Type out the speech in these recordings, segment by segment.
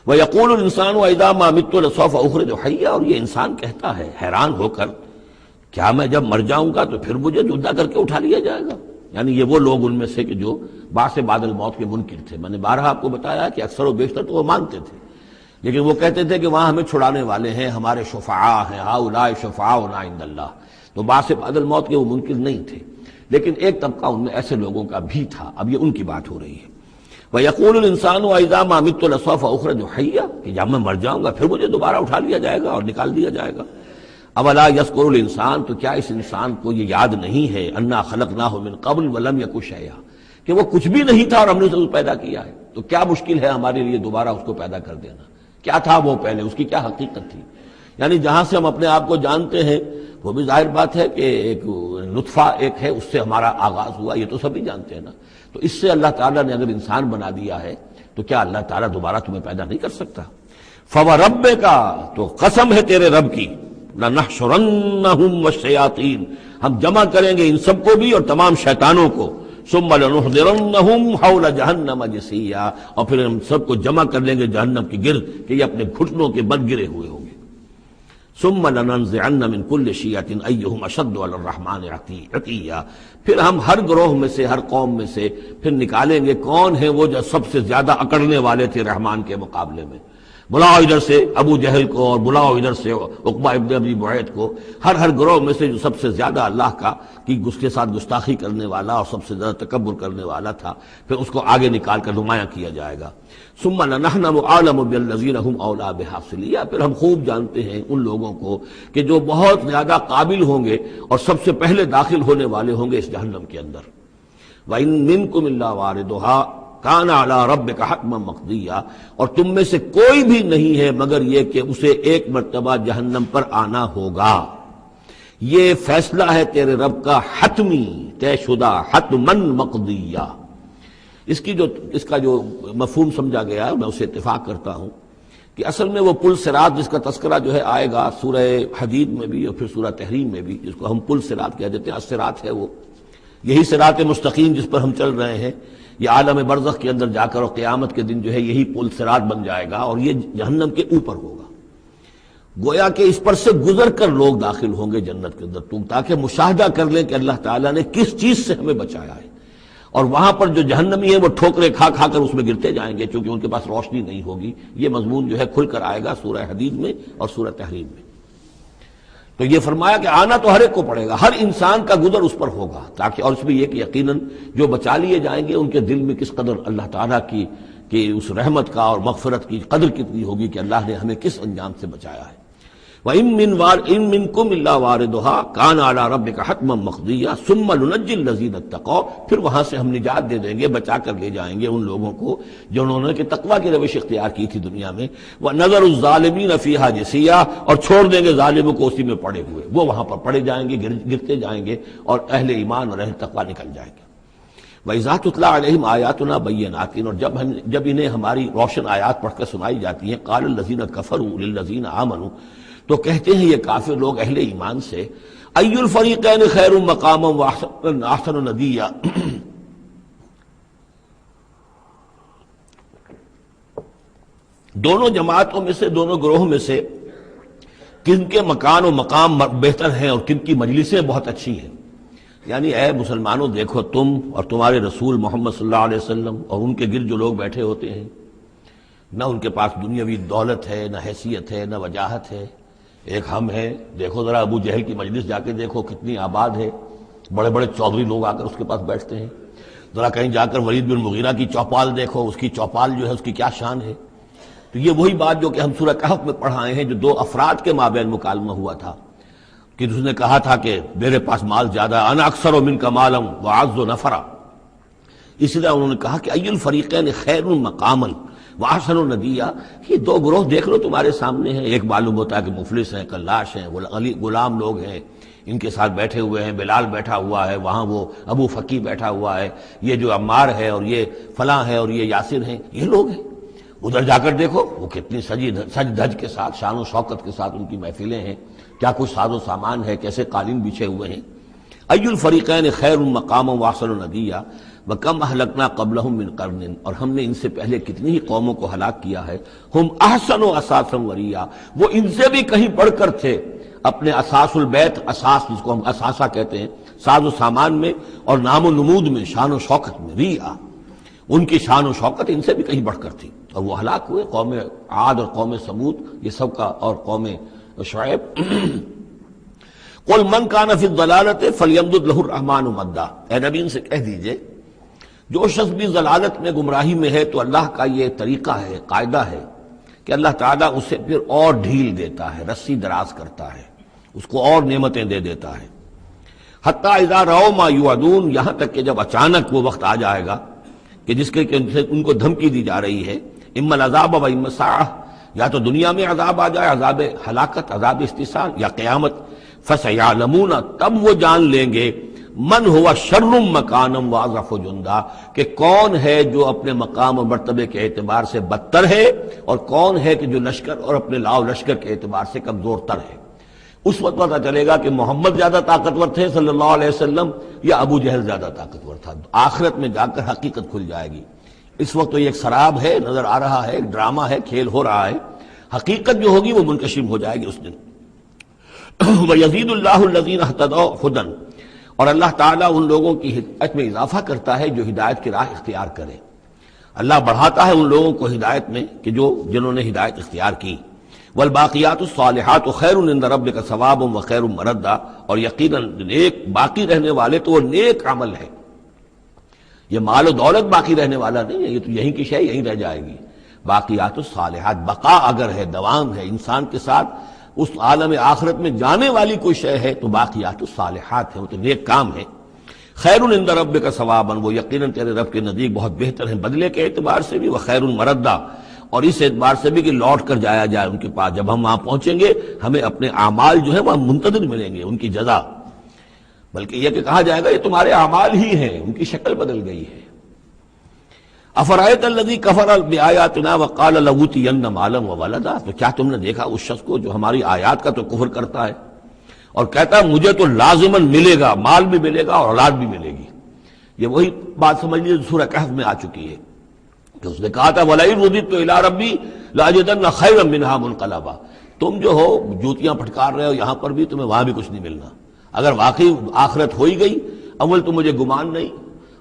وَيَقُولُ الْإِنسَانُ وَإِذَا مَا مِتُّ لَسَوْفَ أُخْرَجُ حَيًّا، اور یہ انسان کہتا ہے حیران ہو کر، کیا میں جب مر جاؤں گا تو پھر مجھے زندہ کر کے اٹھا لیا جائے گا؟ یعنی یہ وہ لوگ ان میں سے کہ جو بعث بعد الموت کے منکر تھے. میں نے بارہا آپ کو بتایا کہ اکثر و بیشتر تو وہ مانتے تھے، لیکن وہ کہتے تھے کہ وہاں ہمیں چھڑانے والے ہیں، ہمارے شفعاء ہیں، ہؤلاء شفعاؤنا عند اللہ. تو بعث بعد الموت کے وہ منکر نہیں تھے، لیکن ایک طبقہ ان میں ایسے لوگوں کا بھی تھا. اب یہ ان کی بات ہو رہی ہے. وَيَقُولُ الْإِنسَانُ وَإِذَا مَا مِتُّ لَسَوْفَ أُخْرَجُ حَيًّا، کہ جب میں مر جاؤں گا پھر مجھے دوبارہ اٹھا لیا جائے گا اور نکال دیا جائے گا. اولا یذکر الانسان، تو کیا اس انسان کو یہ یاد نہیں ہے، انا خلقناہ من قبل ولم یک شیئا، کہ وہ کچھ بھی نہیں تھا اور ہم نے اسے پیدا کیا ہے. تو کیا مشکل ہے ہمارے لیے دوبارہ اس کو پیدا کر دینا؟ کیا تھا وہ پہلے، اس کی کیا حقیقت تھی؟ یعنی جہاں سے ہم اپنے آپ کو جانتے ہیں وہ بھی ظاہر بات ہے کہ ایک نطفہ ایک ہے، اس سے ہمارا آغاز ہوا، یہ تو سبھی جانتے ہیں نا. تو اس سے اللہ تعالیٰ نے اگر انسان بنا دیا ہے تو کیا اللہ تعالیٰ دوبارہ تمہیں پیدا نہیں کر سکتا؟ فَوَرَبِّكَ، تو قسم ہے تیرے رب کی، لَنَحْشُرَنَّهُمْ وَالشَّيَاطِينَ، ہم جمع کریں گے ان سب کو بھی اور تمام شیطانوں کو. ثُمَّ لَنُحْضِرَنَّهُمْ حَوْلَ جَهَنَّمَ جِثِيًّا، اور پھر ہم سب کو جمع کر لیں گے جہنم کے گرد کہ یہ اپنے گھٹنوں کے بل گرے ہوئے ہوں گے. ثُمَّ لَنَنزِعَنَّ مِن كُلِّ شِيَّةٍ أَيُّهُمْ أَشَدُّ عَلَى الرَّحْمَٰنِ عِتِيًّا، پھر ہم ہر گروہ میں سے، ہر قوم میں سے پھر نکالیں گے کون ہیں وہ جو سب سے زیادہ اکڑنے والے تھے رحمان کے مقابلے میں. بلاؤ ادھر سے ابو جہل کو اور بلاؤ ادھر سے عقبہ ابن ابی معیط کو، ہر گروہ میں سے جو سب سے زیادہ اللہ کا کی اس کے ساتھ گستاخی کرنے والا اور سب سے زیادہ تکبر کرنے والا تھا، پھر اس کو آگے نکال کر نمایاں کیا جائے گا. ثم لنحن اعلم بالذین هم اولی بها صلیہ، پھر ہم خوب جانتے ہیں ان لوگوں کو کہ جو بہت زیادہ قابل ہوں گے اور سب سے پہلے داخل ہونے والے ہوں گے اس جہنم کے اندر. وَإِن مِّنكُمْ إِلَّا وَارِدُهَا کان علی ربک حتما مقضیا، اور تم میں سے کوئی بھی نہیں ہے مگر یہ کہ اسے ایک مرتبہ جہنم پر آنا ہوگا. یہ فیصلہ ہے تیرے رب کا حتمی، طے شدہ، حتما مقضیا. اس کا جو مفہوم سمجھا گیا ہے میں اسے اتفاق کرتا ہوں کہ اصل میں وہ پل صراط جس کا تذکرہ جو ہے آئے گا سورہ حدید میں بھی اور پھر سورہ تحریم میں بھی، جس کو ہم پل صراط کہہ دیتے ہیں. الصراط ہے وہ، یہی صراط مستقیم جس پر ہم چل رہے ہیں. یہ عالم برزخ کے اندر جا کر اور قیامت کے دن جو ہے یہی پل صراط بن جائے گا اور یہ جہنم کے اوپر ہوگا. گویا کہ اس پر سے گزر کر لوگ داخل ہوں گے جنت کے اندر، تاکہ مشاہدہ کر لیں کہ اللہ تعالیٰ نے کس چیز سے ہمیں بچایا ہے. اور وہاں پر جو جہنمی ہیں وہ ٹھوکریں کھا کھا کر اس میں گرتے جائیں گے چونکہ ان کے پاس روشنی نہیں ہوگی. یہ مضمون جو ہے کھل کر آئے گا سورہ حدید میں اور سورہ تحریم میں. تو یہ فرمایا کہ آنا تو ہر ایک کو پڑے گا، ہر انسان کا گزر اس پر ہوگا، تاکہ اور اس میں یہ کہ یقیناً جو بچا لیے جائیں گے ان کے دل میں کس قدر اللہ تعالیٰ کی کہ اس رحمت کا اور مغفرت کی قدر کتنی ہوگی کہ اللہ نے ہمیں کس انجام سے بچایا ہے. وَإِن مِّنكُمْ إِلَّا وَارِدُهَا كَانَ عَلَىٰ رَبِّكَ حَتْمًا مَّقْضِيًّا ثُمَّ نُنَجِّي الَّذِينَ اتَّقَوْا، پھر وہاں سے ہم نجات دے دیں گے، بچا کر لے جائیں گے ان لوگوں کو جنہوں نے کہ تقویٰ کی روش اختیار کی تھی دنیا میں. وَنَذَرُ الظَّالِمِينَ فِيهَا جِثِيًّا، اور چھوڑ دیں گے ظالموں کو اسی میں پڑے ہوئے، وہ وہاں پر پڑے جائیں گے، گرتے جائیں گے اور اہل ایمان اور اہل تقویٰ نکل جائیں گے. وَإِذَا تُتْلَىٰ عَلَيْهِمْ آيَاتُنَا بَيِّنَاتٍ، اور جب انہیں ہماری روشن آیات پڑھ کر سنائی جاتی ہیں، قَالَ الَّذِينَ كَفَرُوا لِلَّذِينَ آمَنُوا، تو کہتے ہیں یہ کافر لوگ اہل ایمان سے، اَيُّ الْفَرِيقَيْنِ خَيْرٌ مَّقَامًا وَأَحْسَنُ نَدِيًّا، دونوں جماعتوں میں سے، دونوں گروہوں میں سے کن کے مکان و مقام بہتر ہیں اور کن کی مجلسیں بہت اچھی ہیں. یعنی اے مسلمانوں دیکھو، تم اور تمہارے رسول محمد صلی اللہ علیہ وسلم اور ان کے گرد جو لوگ بیٹھے ہوتے ہیں، نہ ان کے پاس دنیاوی دولت ہے، نہ حیثیت ہے، نہ وجاہت ہے. ایک ہم ہیں، دیکھو ذرا ابو جہل کی مجلس جا کے دیکھو کتنی آباد ہے، بڑے بڑے چودھری لوگ آ کر اس کے پاس بیٹھتے ہیں. ذرا کہیں جا کر ولید بن مغیرہ کی چوپال دیکھو، اس کی چوپال جو ہے اس کی کیا شان ہے. تو یہ وہی بات جو کہ ہم سورہ کہف میں پڑھائے ہیں، جو دو افراد کے مابین مکالمہ ہوا تھا کہ اس نے کہا تھا کہ میرے پاس مال زیادہ، انا اکثر منک مالا واعز نفرا. اسی طرح انہوں نے کہا کہ ای الفریقین خیر مقاما واحسن ندیا. یہ دو گروہ دیکھ لو تمہارے سامنے ہیں، ایک معلوم ہوتا ہے کہ مفلس ہیں، کلاش ہیں، غلام لوگ ہیں، ان کے ساتھ بیٹھے ہوئے ہیں، بلال بیٹھا ہوا ہے، وہاں وہ ابو فقی بیٹھا ہوا ہے، یہ جو عمار ہے اور یہ فلاں ہے اور یہ یاسر ہیں، یہ لوگ ہیں. ادھر جا کر دیکھو وہ کتنی سج دھج کے ساتھ، شان و شوکت کے ساتھ ان کی محفلیں ہیں، کیا کچھ ساز و سامان ہے، کیسے قالین بچھے ہوئے ہیں. ای الفریقین خیر مقاما واحسن ندیا. وَكَمْ أَهْلَكْنَا قَبْلَهُم مِّن قَرْنٍ، اور ہم نے ان سے پہلے کتنی ہی قوموں کو ہلاک کیا ہے، ہم احسن اساسا وریا، وہ ان سے بھی کہیں بڑھ کر تھے اپنے اساس البیت، اساس جس کو ہم اثاثہ کہتے ہیں، ساز و سامان میں اور نام و نمود میں، شان و شوکت میں، ریا، ان کی شان و شوکت ان سے بھی کہیں بڑھ کر تھی، اور وہ ہلاک ہوئے۔ قوم عاد اور قوم سمود یہ سب کا، اور قوم شعیب۔ قل من کان فی الضلالۃ فلیمدد لہ الرحمن مدا، اے نبی ان سے کہہ دیجئے جو شخص بھی ضلالت میں، گمراہی میں ہے، تو اللہ کا یہ طریقہ ہے، قاعدہ ہے کہ اللہ تعالیٰ اسے پھر اور ڈھیل دیتا ہے، رسی دراز کرتا ہے، اس کو اور نعمتیں دے دیتا ہے۔ حتیٰ اذا رأوا ما یوعدون، یہاں تک کہ جب اچانک وہ وقت آ جائے گا کہ جس کے ان کو دھمکی دی جا رہی ہے، اما العذاب و اما الساعہ، یا تو دنیا میں عذاب آ جائے، عذاب ہلاکت، عذاب استحصال، یا قیامت، فسیعلمون، تب وہ جان لیں گے، من ہوا شر مکانا واضعف جندا، کہ کون ہے جو اپنے مقام اور مرتبے کے اعتبار سے بدتر ہے، اور کون ہے کہ جو لشکر اور اپنے لاؤ لشکر کے اعتبار سے کمزور تر ہے۔ اس وقت پتہ چلے گا کہ محمد زیادہ طاقتور تھے صلی اللہ علیہ وسلم، یا ابو جہل زیادہ طاقتور تھا۔ آخرت میں جا کر حقیقت کھل جائے گی۔ اس وقت تو یہ ایک سراب ہے، نظر آ رہا ہے، ایک ڈرامہ ہے، کھیل ہو رہا ہے، حقیقت جو ہوگی وہ منکشف ہو جائے گی اس دن۔ وَيَزِيدُ اللَّهُ الَّذِينَ اهْتَدَوْا هُدًى، اور اللہ تعالیٰ ان لوگوں کی ہدایت میں اضافہ کرتا ہے جو ہدایت کی راہ اختیار کرے۔ اللہ بڑھاتا ہے ان لوگوں کو ہدایت میں کہ جنہوں نے ہدایت اختیار کی۔ والباقیات الصالحات خیر عند ربک ثوابا وخیر مردا، اور یقیناً نیک باقی رہنے والے تو وہ نیک عمل ہے۔ یہ مال و دولت باقی رہنے والا نہیں ہے، یہ تو یہیں کی شے یہیں رہ جائے گی۔ باقیات الصالحات، بقا اگر ہے، دوام ہے انسان کے ساتھ، اس عالم آخرت میں جانے والی کوئی شے ہے تو باقیات الصالحات ہے، وہ تو نیک کام ہے۔ خیر عند ربک ثوابا، وہ یقیناً تیرے رب کے نزدیک بہت بہتر ہیں بدلے کے اعتبار سے بھی، وخیر مردا، اور اس اعتبار سے بھی کہ لوٹ کر جایا جائے ان کے پاس۔ جب ہم وہاں پہنچیں گے ہمیں اپنے اعمال جو ہیں وہ منتظر ملیں گے، ان کی جزا، بلکہ یہ کہ کہا جائے گا یہ تمہارے اعمال ہی ہیں، ان کی شکل بدل گئی ہے۔ افرأیت الذی کفر بآیاتنا وقال لأوتین مالا وولدا، تو کیا تم نے دیکھا اس شخص کو جو ہماری آیات کا تو کفر کرتا ہے اور کہتا ہے مجھے تو لازماً ملے گا، مال بھی ملے گا اور اولاد بھی ملے گی۔ یہ وہی بات سمجھ لیجیے سورہ کہف میں آ چکی ہے کہ اس نے کہا تھا وَلَئِن رُدِدتُّ إِلَىٰ رَبِّي لَأَجِدَنَّ خَيْرًا مِّنْهَا مُنقَلَبًا، تم جو ہو جوتیاں پھٹکار رہے ہو یہاں پر بھی، تمہیں وہاں بھی کچھ نہیں ملنا۔ اگر واقعی آخرت ہو ہی گئی، اول تو مجھے گمان نہیں،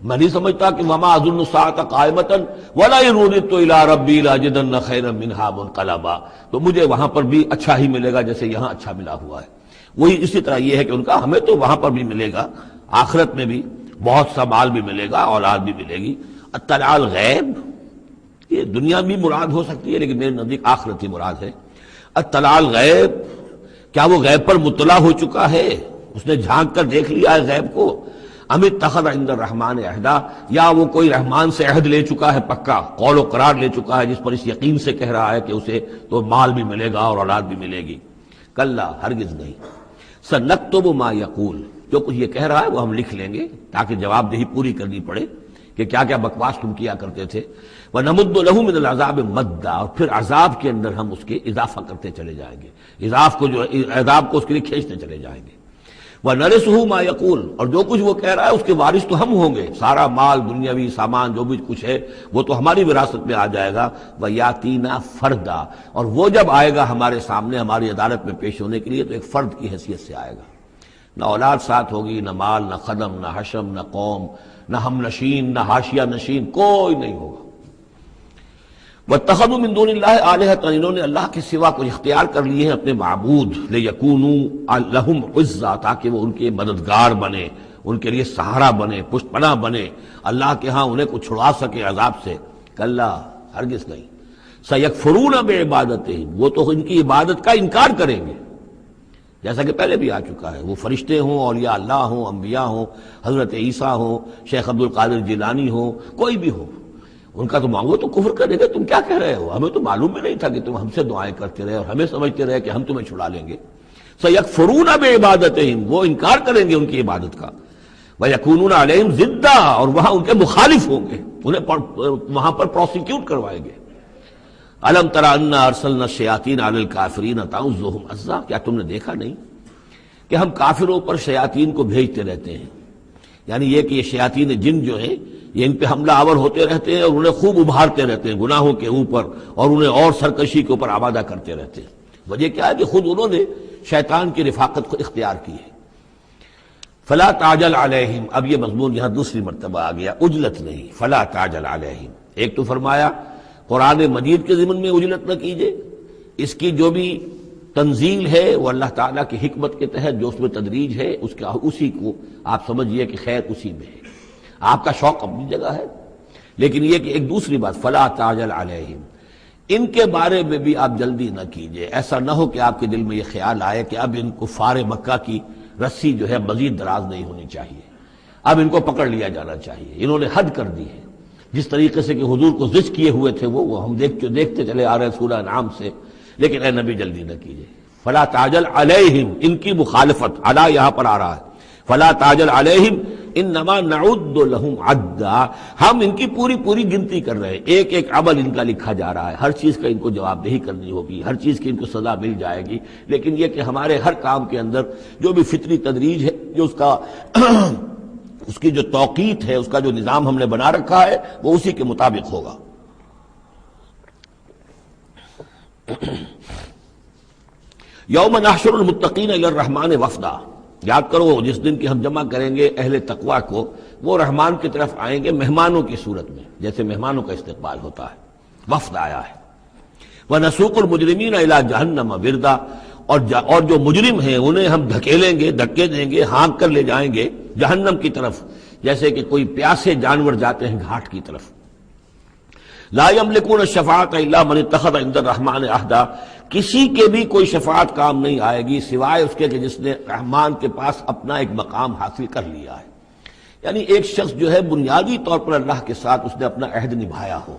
میں نہیں سمجھتا کہ وَمَا أَظُنُّ السَّاعَةَ قَائِمَةً وَلَئِن رُدِدتُّ إِلَىٰ رَبِّي لَأَجِدَنَّ خَيْرًا مِّنْهَا مُنقَلَبًا، تو مجھے وہاں پر بھی اچھا ہی ملے گا جیسے یہاں اچھا ملا ہوا ہے۔ وہی اسی طرح یہ ہے کہ ان کا ہمیں تو وہاں پر بھی ملے گا، آخرت میں بھی بہت سا مال بھی ملے گا، اولاد بھی ملے گی۔ اطلاع الغیب، یہ دنیا بھی مراد ہو سکتی ہے لیکن میرے نزدیک آخرت ہی مراد ہے۔ اطلاع الغیب، کیا وہ غیب پر مطلع ہو چکا ہے، اس نے جھانک کر دیکھ لیا ہے غیب کو؟ ام اتخذ عند الرحمن عہدا، یا وہ کوئی رحمان سے عہد لے چکا ہے، پکا قول و قرار لے چکا ہے، جس پر اس یقین سے کہہ رہا ہے کہ اسے تو مال بھی ملے گا اور اولاد بھی ملے گی۔ کلا، ہرگز نہیں۔ سنکتب ما یقول، جو کچھ یہ کہہ رہا ہے وہ ہم لکھ لیں گے تاکہ جواب دہی پوری کرنی پڑے کہ کیا کیا بکواس تم کیا کرتے تھے۔ وَنَمُدُّ لَهُ مِنَ الْعَذَابِ مَدًّا، اور پھر عذاب کے اندر ہم اس کے اضافہ کرتے چلے جائیں گے، عذاب کو اس کے لیے کھینچتے چلے جائیں گے۔ وَنَرِثُهُ مَا يَقُولُ، اور جو کچھ وہ کہہ رہا ہے اس کے وارث تو ہم ہوں گے، سارا مال دنیاوی سامان جو بھی کچھ ہے وہ تو ہماری وراثت میں آ جائے گا۔ وَيَأْتِينَا فَرْدًا، اور وہ جب آئے گا ہمارے سامنے ہماری عدالت میں پیش ہونے کے لیے تو ایک فرد کی حیثیت سے آئے گا، نہ اولاد ساتھ ہوگی، نہ مال، نہ خدم، نہ حشم، نہ قوم، نہ ہم نشین، نہ حاشیہ نشین، کوئی نہیں ہوگا۔ وَاتَّخَذُوا مِن دُونِ اللَّهِ آلِهَةً، انہوں نے اللہ کے سوا کچھ اختیار کر لیے ہیں اپنے معبود، لِيَكُونُوا لَهُمْ عِزًّا، تاکہ وہ ان کے مددگار بنے، ان کے لیے سہارا بنے، پشت پناہ بنے، اللہ کے ہاں انہیں کچھ چھڑا سکے عذاب سے۔ کلا، ہرگز نہیں۔ سَيَكْفُرُونَ بِعِبَادَتِهِمْ، وہ تو ان کی عبادت کا انکار کریں گے، جیسا کہ پہلے بھی آ چکا ہے، وہ فرشتے ہوں، اولیاء اللہ ہوں، انبیاء ہوں، حضرت عیسیٰ ہوں، شیخ عبد القادر جیلانی ہوں، کوئی بھی ہو، ان کا تو مانگو تو کفر کرے گا، تم کیا کہہ رہے ہو، ہمیں تو معلوم بھی نہیں تھا کہ تم ہم سے دعائیں کرتے رہے اور ہمیں سمجھتے رہے کہ ہم تمہیں چھڑا لیں گے۔ سَيَكْفُرُونَ بِعِبَادَتِهِمْ، وہ انکار کریں گے ان کی عبادت کا۔ وَيَكُونُونَ عَلَيْهِمْ ضِدًّا، اور وہاں ان کے مخالف ہوں گے، انہیں وہاں پر پروسیکیوٹ کروائیں گے۔ أَلَمْ تَرَ أَنَّا أَرْسَلْنَا الشَّيَاطِينَ عَلَى الْكَافِرِينَ تَعُزُّهُمْ عَزًّا، کیا تم نے دیکھا نہیں کہ ہم کافروں پر شیاطین کو بھیجتے رہتے ہیں؟ یعنی یہ کہ یہ شیاطین جن جو ہیں یہ ان پہ حملہ آور ہوتے رہتے ہیں اور انہیں خوب ابھارتے رہتے ہیں گناہوں کے اوپر، اور انہیں اور سرکشی کے اوپر آمادہ کرتے رہتے ہیں۔ وجہ کیا ہے کہ خود انہوں نے شیطان کی رفاقت کو اختیار کی ہے۔ فلا تعجل علیہم، اب یہ مضمون یہاں دوسری مرتبہ آ گیا، عجلت نہیں، فلا تعجل علیہم۔ ایک تو فرمایا قرآن مجید کے ضمن میں عجلت نہ کیجیے، اس کی جو بھی تنزیل ہے وہ اللہ تعالیٰ کی حکمت کے تحت جو اس میں تدریج ہے اسی کو آپ سمجھیے کہ خیر اسی میں ہے، آپ کا شوق اپنی جگہ ہے، لیکن یہ کہ ایک دوسری بات فلا تعجل علیہم، ان کے بارے میں بھی آپ جلدی نہ کیجیے۔ ایسا نہ ہو کہ آپ کے دل میں یہ خیال آئے کہ اب ان کفار مکہ کی رسی جو ہے مزید دراز نہیں ہونی چاہیے، اب ان کو پکڑ لیا جانا چاہیے، انہوں نے حد کر دی ہے۔ جس طریقے سے کہ حضور کو زج کیے ہوئے تھے وہ ہم دیکھتے چلے آ رہے ہیں سورہ انعام سے، لیکن اے نبی جلدی نہ کیجیے۔ فلا تعجل علیہم، ان کی مخالفت، علی یہاں پر آ رہا ہے، فلا تعجل علیہم انما نعد لہم عدا، ہم ان کی پوری گنتی کر رہے ہیں، ایک ایک عمل ان کا لکھا جا رہا ہے، ہر چیز کا ان کو جواب دہی کرنی ہوگی، ہر چیز کی ان کو سزا مل جائے گی، لیکن یہ کہ ہمارے ہر کام کے اندر جو بھی فطری تدریج ہے، جو اس کی جو توقیت ہے، اس کا جو نظام ہم نے بنا رکھا ہے وہ اسی کے مطابق ہوگا۔ یوم نحشر المتقین الی الرحمن وفدا، یاد کرو جس دن کی ہم جمع کریں گے اہل تقویٰ کو، وہ رحمان کی طرف آئیں گے مہمانوں کی صورت میں، جیسے مہمانوں کا استقبال ہوتا ہے، وفد آیا ہے۔ وَنَسُوقُ الْمُجْرِمِينَ إِلَىٰ جَهَنَّمَ وِرْدًا، اور جو مجرم ہیں انہیں ہم دھکیلیں گے، دھکے دیں گے، ہانک کر لے جائیں گے جہنم کی طرف، جیسے کہ کوئی پیاسے جانور جاتے ہیں گھاٹ کی طرف۔ لا يملكون الشفاعة الا من اتخذ عند الرحمن عہدا، کسی کے بھی کوئی شفاعت کام نہیں آئے گی سوائے اس کے کہ جس نے رحمان کے پاس اپنا ایک مقام حاصل کر لیا ہے، یعنی ایک شخص جو ہے بنیادی طور پر اللہ کے ساتھ اس نے اپنا عہد نبھایا ہو،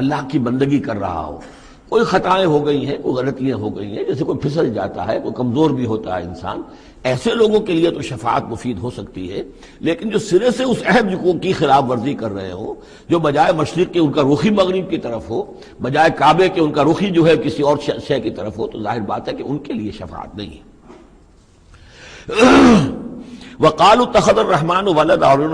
اللہ کی بندگی کر رہا ہو، کوئی خطائیں ہو گئی ہیں، کوئی غلطیاں ہو گئی ہیں، جیسے کوئی پھسل جاتا ہے، کوئی کمزور بھی ہوتا ہے انسان، ایسے لوگوں کے لیے تو شفاعت مفید ہو سکتی ہے، لیکن جو سرے سے اس عہد کی خلاف ورزی کر رہے ہو، جو بجائے مشرق کے ان کا رخی مغرب کی طرف ہو، بجائے کعبے کے ان کا رخی جو ہے کسی اور شے کی طرف ہو، تو ظاہر بات ہے کہ ان کے لیے شفاعت نہیں ہے۔ وَقَالُوا اتَّخَذَ الرَّحْمَنُ وَلَدًا،